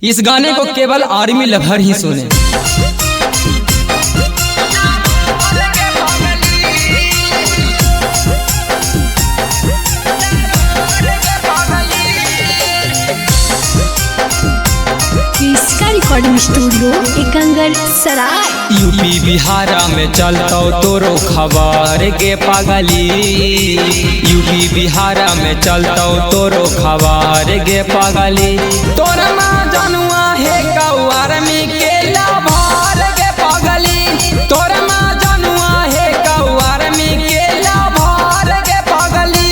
इस गाने को केवल आर्मी लवर ही सुने। इसका रिकॉर्डिंग स्टूडियो एकंगर सराय। यूपी बिहार में चलता तोरो खबर गे पागली। यूपी बिहार में चलता तोरो खबर गे पागली। तोरा माँ जनुआ है कौआर में के लाभार गे पागली। तोरा माँ जनुआ है कौआर में के लाभार गे पागली।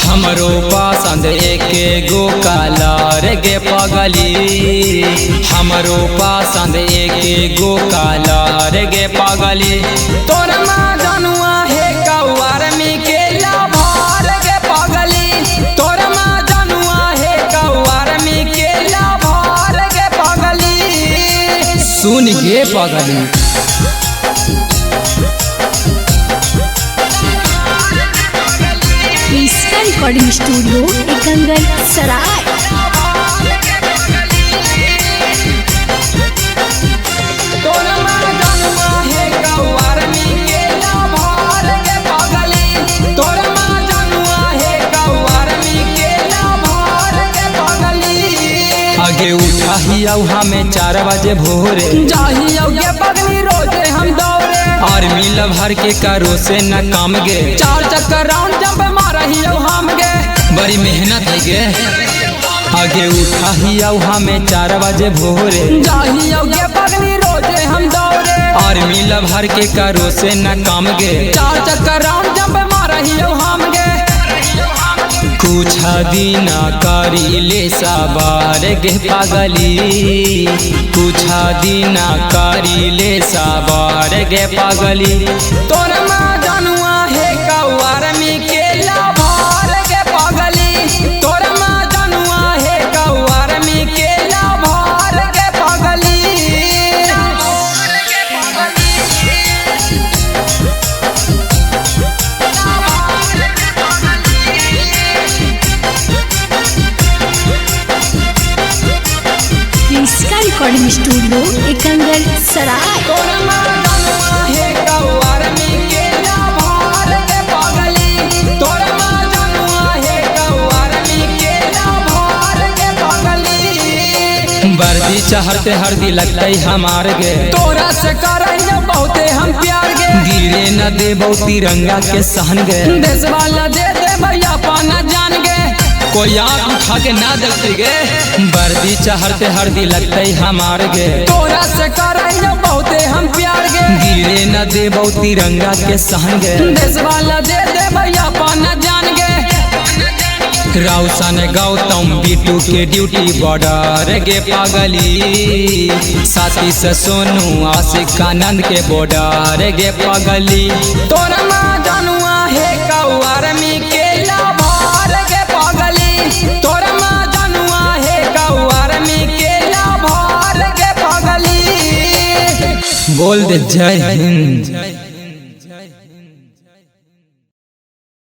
हमरो पसंद एक गो कलर गे पागली। हमरो पसंद एक गो कलर गे पागली। तोर माँ जनुआ है कौआर में के लाभार गे पागली। तोर माँ जनुआ है कौआर में के लाभार गे पागली। सुन गे पागली। इसका रिकॉर्डिंग स्टूडियो एकंगर सराय। आगे उठाहिया हमें 4 बजे भोरे जाहिया गे पगली रोजे हम दौड़े। आर्मी लवर के करो से न काम गे 4 चक्कर राउंड जंप मारहियो हम गे बड़ी मेहनत है गे। आगे उठाहिया हमें 4 बजे भोरे जाहिया गे पगली रोजे हम दौड़े। आर्मी लवर के करो से न काम गे 4 चक्कर राउंड जंप मारहियो हम गे। कुछ दिन करी ले सवार गे पागली। कुछ दिन करी ले सवार गे पागली। तोर माँ जनुआ है कौआर में के लाभार गे पागली। तोर माँ जनुआ है कौआर में के लाभार गे पागली। इसका रिकॉर्डिंग स्टूडियो एकंगर सराय। तोर माँ जनुआ है कौआर में के लाभार गे पागली। तोर माँ जनुआ है कौआर में के लाभार गे पागली। वर्दी चहरते हरदी लगते हमार गे तोरा से करैया बहुते हम प्यार गे। गिरे न देबो तिरंगा के सहन गे देश वाला दे दे भैया पाना जान गे। कोई आँख उठा के ना देखते गे। वर्दी चहरते हरदी लगते हमार गे तोरा से करैया बहुते हम प्यार गे। गिरे न देबो तिरंगा के सहन गे देश वाला दे दे भैया पाना जान गे। राउसन गौतम बिटू के ड्यूटी बॉर्डर गे पागली। साथी से सोनू आशिक आनंद के बॉर्डर गे पागली। तोर माँ जनुआ है कौआर में के लाभार गे पागली। तोर माँ जनुआ है कौआर में के लाभार गे पागली। बोल दे जय हिंद।